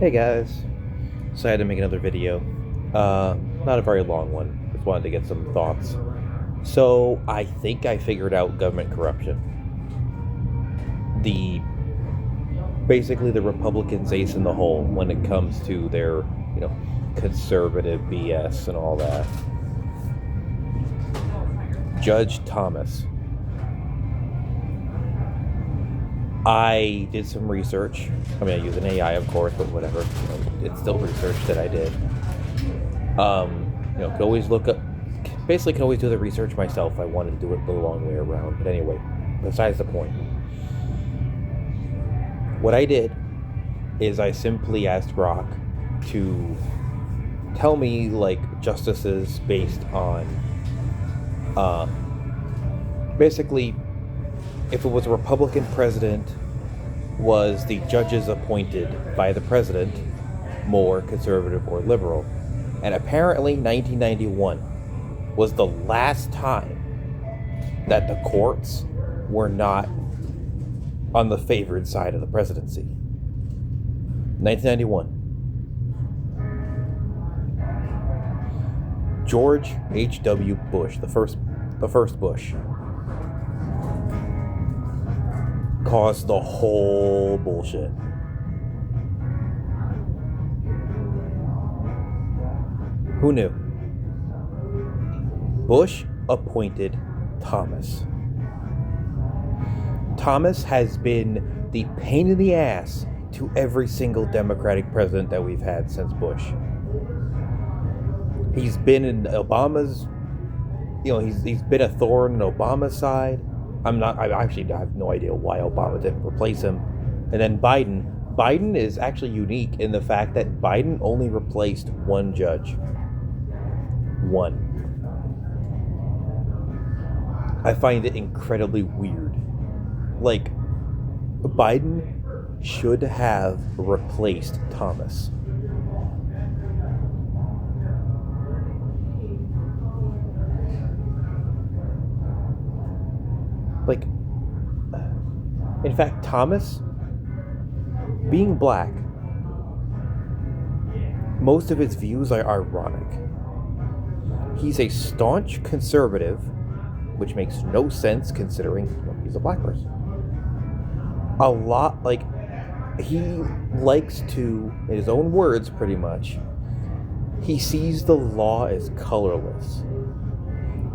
Hey guys, so I had to make another video. Not a very long one. Just wanted to get some thoughts. So I think I figured out government corruption. The basically the Republicans ace in the hole when it comes to their, conservative BS and all that. Judge Thomas. I did some research. I mean, I use an AI, of course, but whatever. It's still research that I did. Could always look up. Basically, can always do the research myself. I wanted to do it the long way around. But anyway, besides the point. What I did is I simply asked Grok to tell me, justices based on, basically, if it was a Republican president, was the judges appointed by the president more conservative or liberal? And apparently 1991 was the last time that the courts were not on the favored side of the presidency. 1991. George H.W. Bush, the first Bush, caused the whole bullshit. Who knew? Bush appointed Thomas. Thomas has been the pain in the ass to every single Democratic president that we've had since Bush. He's been in Obama's, he's been a thorn in Obama's side. I have no idea why Obama didn't replace him. And then Biden is actually unique in the fact that Biden only replaced one judge. One. I find it incredibly weird. Biden should have replaced Thomas. In fact, Thomas, being black, most of his views are ironic. He's a staunch conservative, which makes no sense considering he's a black person. He likes to, in his own words pretty much, he sees the law as colorless.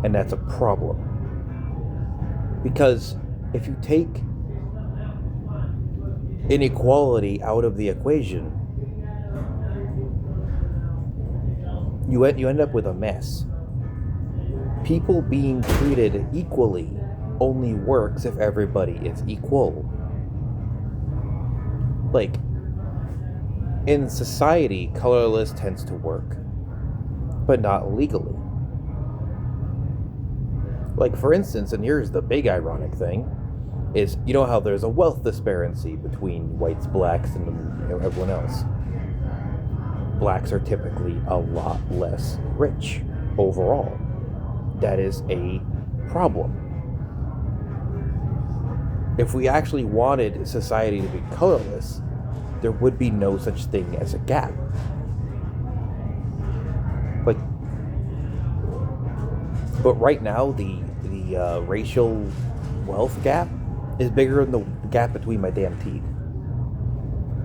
And that's a problem. Because if you take inequality out of the equation, you end up with a mess. People being treated equally only works if everybody is equal. In society, colorless tends to work, but not legally. For instance, and here's the big ironic thing, is how there's a wealth disparity between whites, blacks, and everyone else. Blacks are typically a lot less rich overall. That is a problem. If we actually wanted society to be colorless, there would be no such thing as a gap. But right now, the racial wealth gap is bigger than the gap between my damn teeth.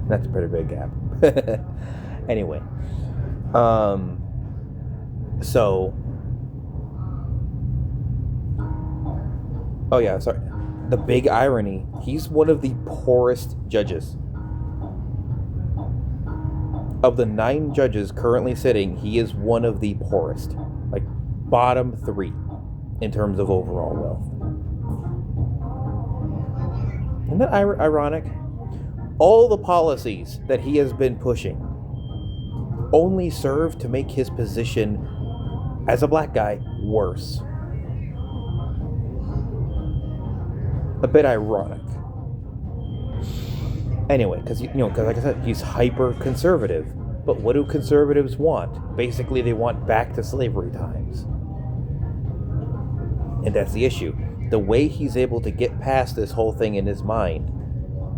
That's a pretty big gap. Anyway, the big irony, he's one of the poorest judges. Of the 9 judges currently sitting, he is one of the poorest. Bottom 3 in terms of overall wealth. Isn't that ironic? All the policies that he has been pushing only serve to make his position as a black guy worse. A bit ironic. Anyway, because like I said, he's hyper conservative. But what do conservatives want? Basically, they want back to slavery times. And that's the issue. The way he's able to get past this whole thing in his mind,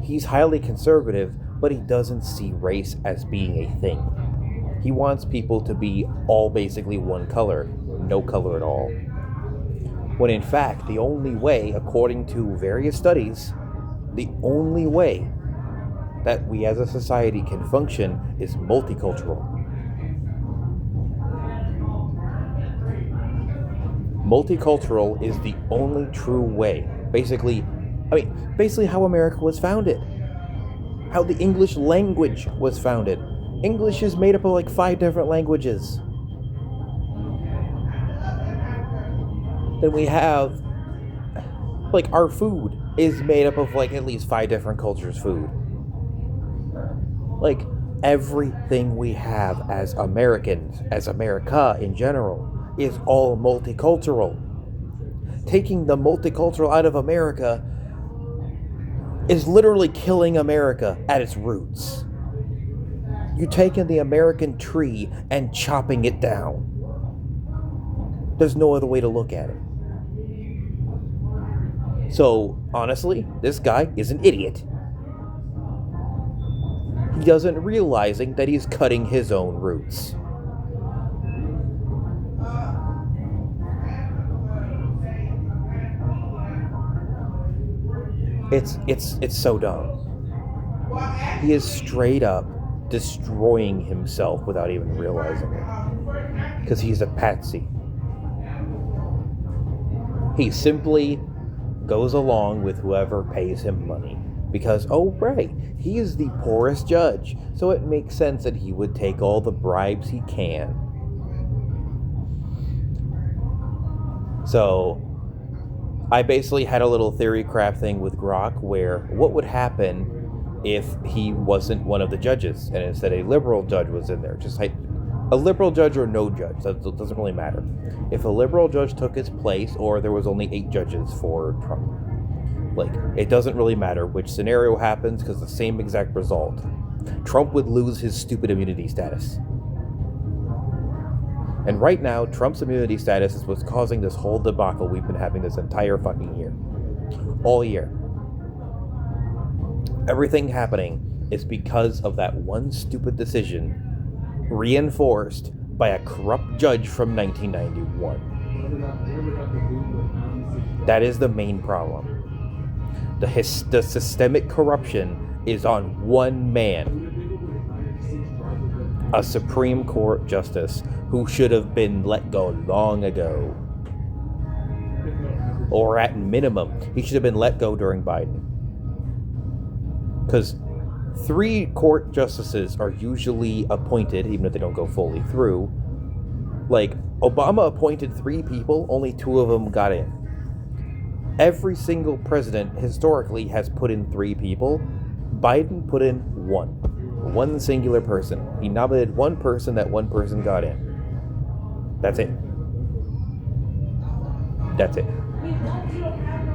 he's highly conservative, but he doesn't see race as being a thing. He wants people to be all basically one color, no color at all. When in fact, the only way, according to various studies, the only way that we as a society can function is multicultural. Multicultural is the only true way. Basically how America was founded. How the English language was founded. English is made up of like 5 different languages. Then we have, like, our food is made up of like at least 5 different cultures' food. Like, everything we have as Americans, as America in general, is all multicultural. Taking the multicultural out of America is literally killing America at its roots. You're taking the American tree and chopping it down. There's no other way to look at it. So, honestly, this guy is an idiot. He doesn't realizing that he's cutting his own roots. It's so dumb. He is straight up destroying himself without even realizing it. Because he's a patsy. He simply goes along with whoever pays him money. Because, oh right, he is the poorest judge. So it makes sense that he would take all the bribes he can. So, I basically had a little theory crap thing with Grok where what would happen if he wasn't one of the judges and instead a liberal judge was in there. Just like a liberal judge or no judge, that doesn't really matter. If a liberal judge took his place or there was only 8 judges for Trump. Like, it doesn't really matter which scenario happens because the same exact result. Trump would lose his stupid immunity status. And right now, Trump's immunity status is what's causing this whole debacle we've been having this entire fucking year. All year. Everything happening is because of that one stupid decision reinforced by a corrupt judge from 1991. That is the main problem. The systemic corruption is on one man. A Supreme Court justice who should have been let go long ago. Or at minimum, he should have been let go during Biden. Because 3 court justices are usually appointed, even if they don't go fully through. Like, Obama appointed 3 people, only 2 of them got in. Every single president historically has put in 3 people. Biden put in 1 singular person. He nominated 1 person, that 1 person got in. That's it. That's it.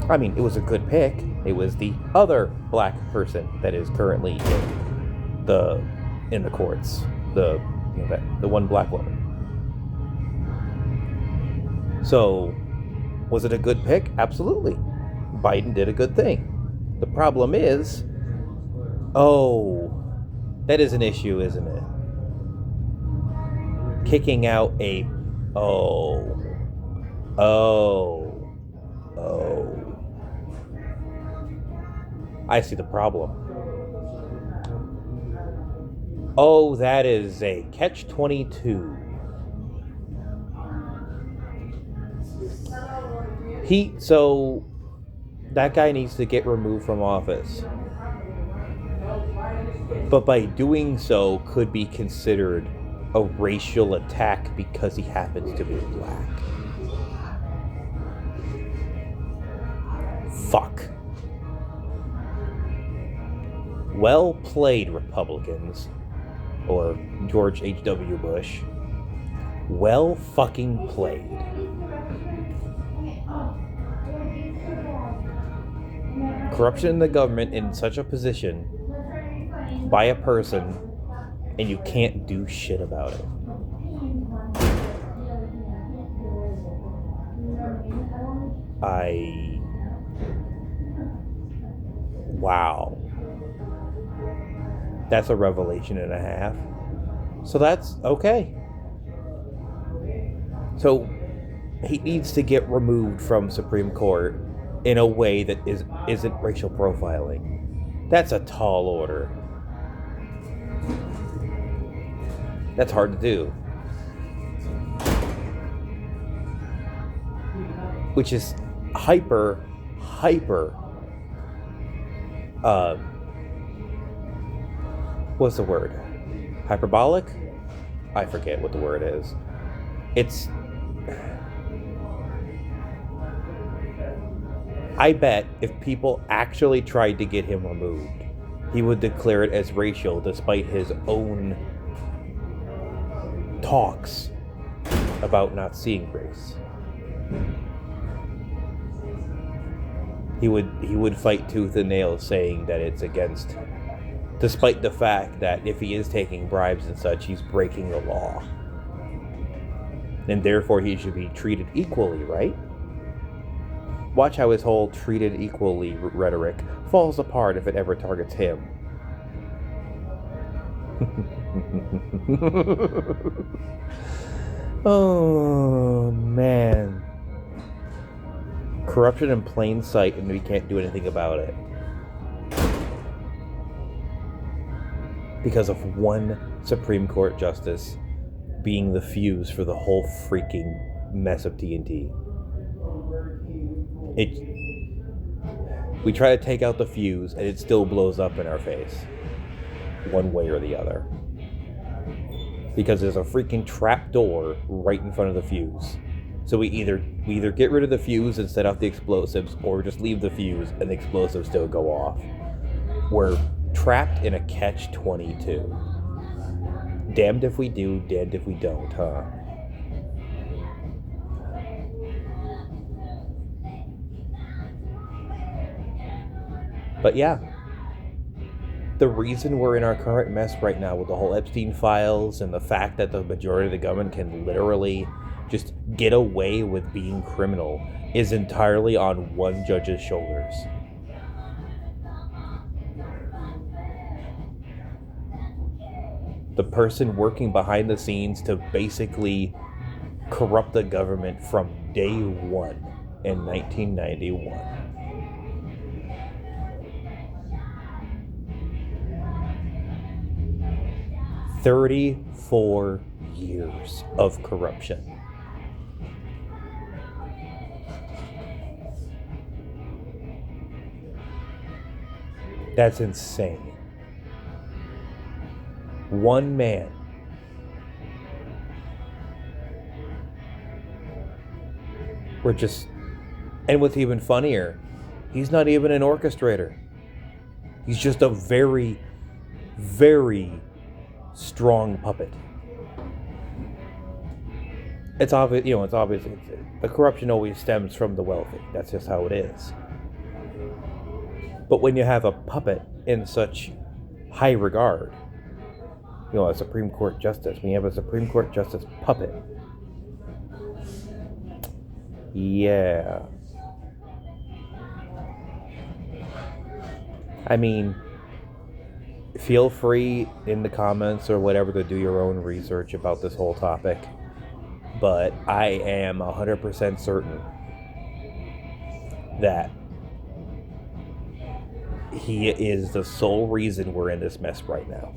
I mean, it was a good pick. It was the other black person that is currently in the courts. The one black woman. So, was it a good pick? Absolutely. Biden did a good thing. The problem is, that is an issue, isn't it? Kicking out a I see the problem. That is a catch-22. So that guy needs to get removed from office. But by doing so could be considered a racial attack because he happens to be black. Fuck. Well played, Republicans. Or George H.W. Bush. Well fucking played. Corruption in the government in such a position by a person, and you can't do shit about it. Wow. That's a revelation and a half. So that's okay. So he needs to get removed from Supreme Court in a way that isn't racial profiling. That's a tall order. That's hard to do. Which is hyper what's the word? Hyperbolic? I forget what the word is. I bet if people actually tried to get him removed, he would declare it as racial despite his own talks about not seeing race. He would fight tooth and nail saying that it's against, despite the fact that if he is taking bribes and such, he's breaking the law. And therefore he should be treated equally, right? Watch how his whole treated equally rhetoric falls apart if it ever targets him. Oh, man. Corruption in plain sight, and we can't do anything about it. Because of one Supreme Court justice being the fuse for the whole freaking mess of TNT. We try to take out the fuse, and it still blows up in our face. One way or the other. Because there's a freaking trap door right in front of the fuse. So we either get rid of the fuse and set off the explosives, or just leave the fuse and the explosives still go off. We're trapped in a catch-22. Damned if we do, damned if we don't, huh? But yeah, the reason we're in our current mess right now with the whole Epstein files and the fact that the majority of the government can literally just get away with being criminal is entirely on one judge's shoulders. The person working behind the scenes to basically corrupt the government from day one in 1991. "34 years of corruption." That's insane. One man. And what's even funnier, he's not even an orchestrator. He's just a very, very strong puppet. It's obvious, the corruption always stems from the wealthy. That's just how it is. But when you have a puppet in such high regard, a Supreme Court justice, when you have a Supreme Court justice puppet, yeah. I mean, feel free in the comments or whatever to do your own research about this whole topic. But I am 100% certain that he is the sole reason we're in this mess right now.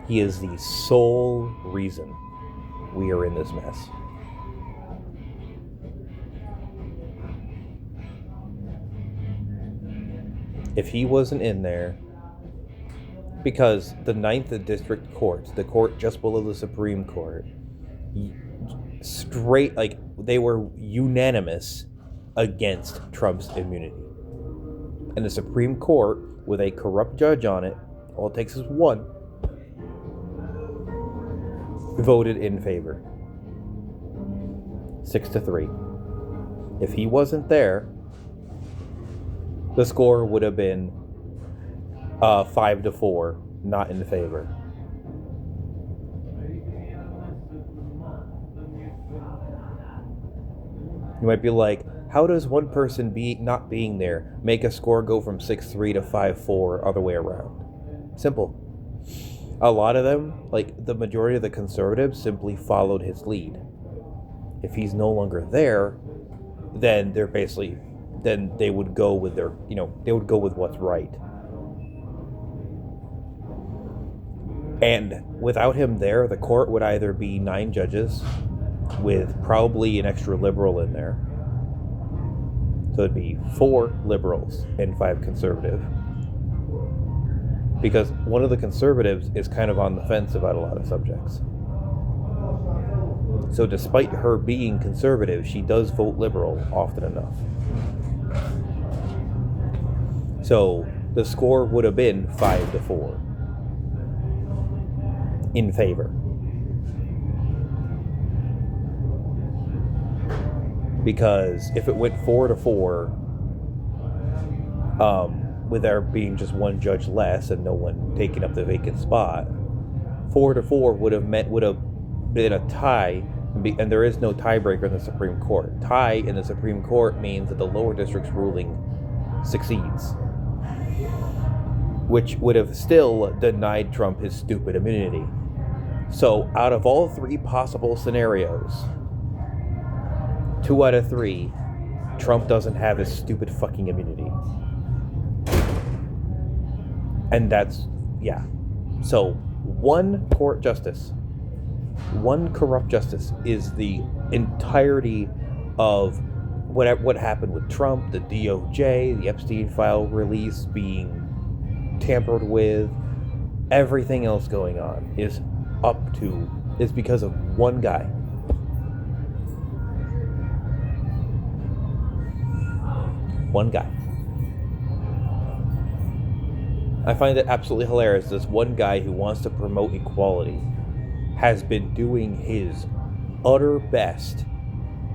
He is the sole reason we are in this mess. If he wasn't in there, because the 9th District Court, the court just below the Supreme Court, they were unanimous against Trump's immunity. And the Supreme Court, with a corrupt judge on it, all it takes is one, voted in favor. 6-3. If he wasn't there, the score would have been 5-4, not in favor. You might be like, How does one person not being there make a score go from 6-3 to 5-4 other way around? Simple. A lot of them, like the majority of the conservatives, simply followed his lead. If he's no longer there, then then they would go with they would go with what's right. And without him there, the court would either be 9 judges with probably an extra liberal in there. So it'd be 4 liberals and 5 conservative. Because one of the conservatives is kind of on the fence about a lot of subjects. So despite her being conservative, she does vote liberal often enough. So the score would have been 5-4 in favor. Because if it went 4-4, with there being just one judge less and no one taking up the vacant spot, 4-4 would have been a tie, and there is no tiebreaker in the Supreme Court. Tie in the Supreme Court means that the lower district's ruling succeeds, which would have still denied Trump his stupid immunity. So out of all 3 possible scenarios, 2 out of 3, Trump doesn't have his stupid fucking immunity. And that's, yeah. So, one corrupt justice is the entirety of what happened with Trump, the DOJ, the Epstein file release being tampered with, everything else going on is because of one guy. One guy. I find it absolutely hilarious. This one guy who wants to promote equality has been doing his utter best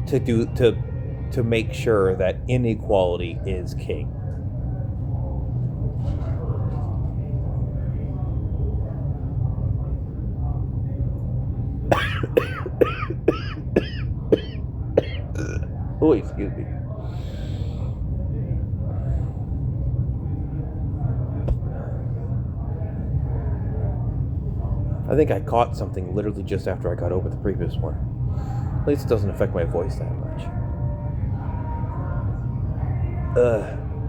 to make sure that inequality is king. Oh, excuse me. I think I caught something literally just after I got over the previous one. At least it doesn't affect my voice that much.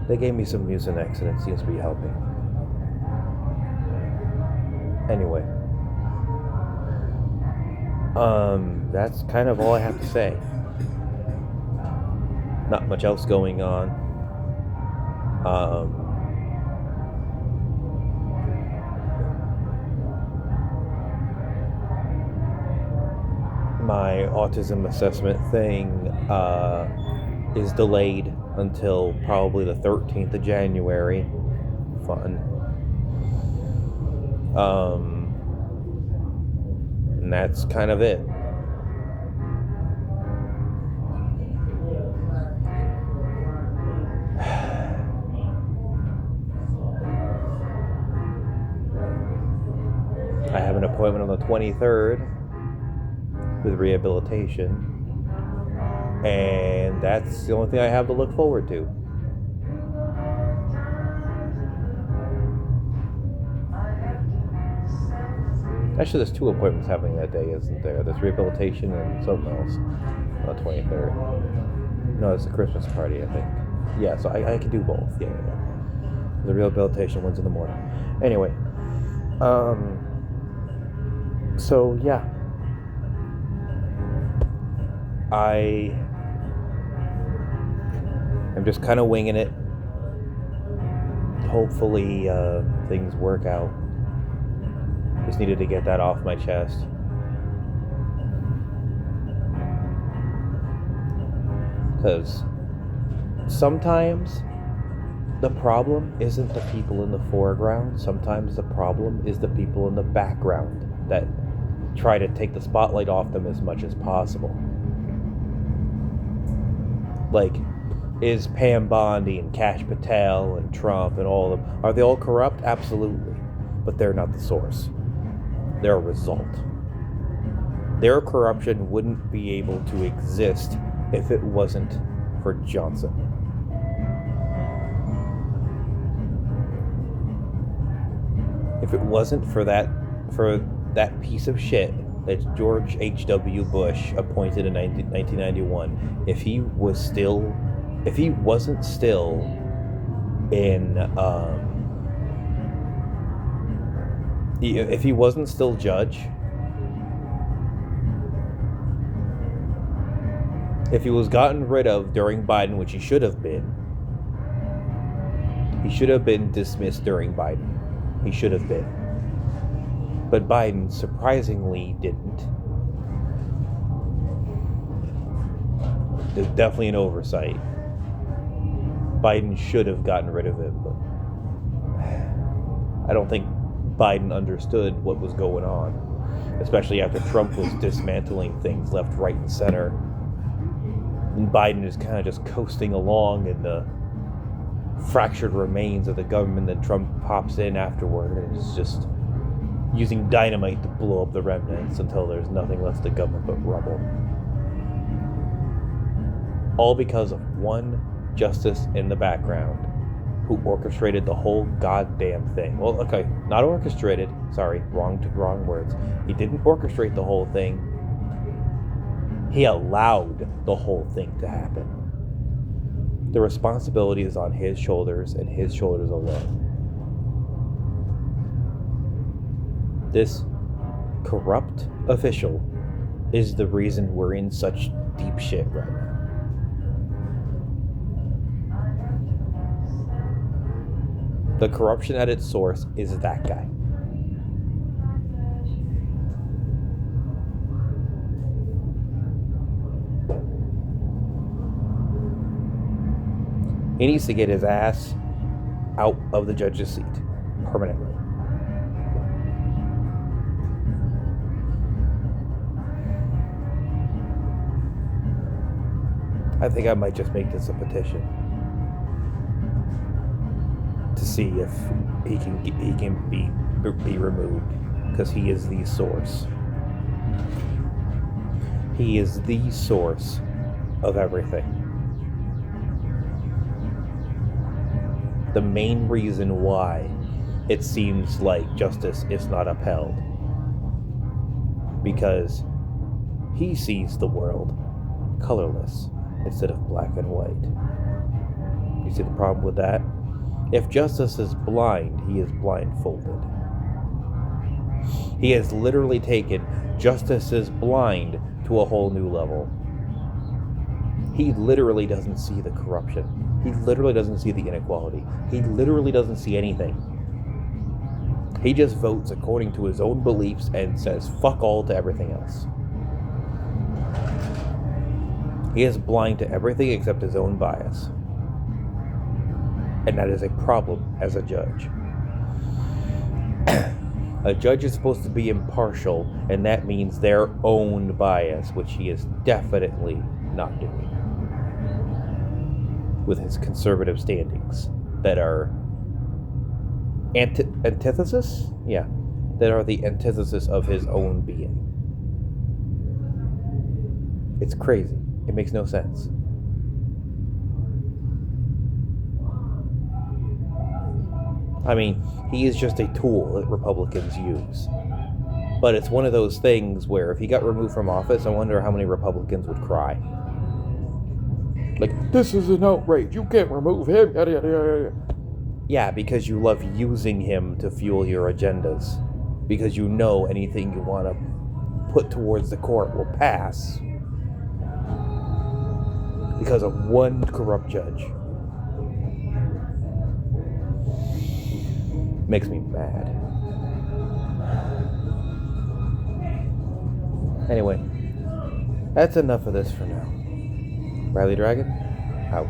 They gave me some Mucinex and it seems to be helping. Anyway. That's kind of all I have to say. Not much else going on. My autism assessment thing is delayed until probably the 13th of January. Fun. And that's kind of it. I have an appointment on the 23rd with rehabilitation, and that's the only thing I have to look forward to. Actually, there's 2 appointments happening that day, isn't there? There's rehabilitation and something else on the 23rd. No, it's a Christmas party, I think. Yeah, so I can do both. Yeah. The rehabilitation one's in the morning. Anyway, so yeah. I'm just kind of winging it. Hopefully, things work out. Just needed to get that off my chest. Because sometimes the problem isn't the people in the foreground. Sometimes the problem is the people in the background that try to take the spotlight off them as much as possible. Like, is Pam Bondi and Kash Patel and Trump and all of them, are they all corrupt? Absolutely. But they're not the source. They're a result. Their corruption wouldn't be able to exist if it wasn't for Johnson. If it wasn't for that piece of shit that George H.W. Bush appointed in 1991, if he wasn't still in, if he wasn't still judge, if he was gotten rid of during Biden, which he should have been dismissed during Biden. He should have been. But Biden surprisingly didn't. There's definitely an oversight. Biden should have gotten rid of him, but I don't think Biden understood what was going on, especially after Trump was dismantling things left, right, and center. And Biden is kind of just coasting along in the fractured remains of the government that Trump pops in afterward, and is just using dynamite to blow up the remnants until there's nothing left of the government but rubble. All because of one justice in the background who orchestrated the whole goddamn thing. Well, okay, not orchestrated. Sorry, wrong words. He didn't orchestrate the whole thing. He allowed the whole thing to happen. The responsibility is on his shoulders and his shoulders alone. This corrupt official is the reason we're in such deep shit right now. The corruption at its source is that guy. He needs to get his ass out of the judge's seat permanently. I think I might just make this a petition to see if he can be removed, because he is the source. He is the source of everything. The main reason why it seems like justice is not upheld, because he sees the world colorless instead of black and white. You see the problem with that? If justice is blind, he is blindfolded. He has literally taken justice is blind to a whole new level. He literally doesn't see the corruption. He literally doesn't see the inequality. He literally doesn't see anything. He just votes according to his own beliefs and says fuck all to everything else. He is blind to everything except his own bias. And that is a problem as a judge. A judge is supposed to be impartial, and that means their own bias, which he is definitely not doing with his conservative standings that are antithesis? Yeah, that are the antithesis of his own being. It's crazy. It makes no sense. I mean, he is just a tool that Republicans use. But it's one of those things where if he got removed from office, I wonder how many Republicans would cry. Like, this is an outrage. You can't remove him. Yada, yada, yada. Yeah, because you love using him to fuel your agendas. Because you know anything you want to put towards the court will pass. Because of one corrupt judge. Makes me mad. Anyway, that's enough of this for now. Bradley Dragon, out.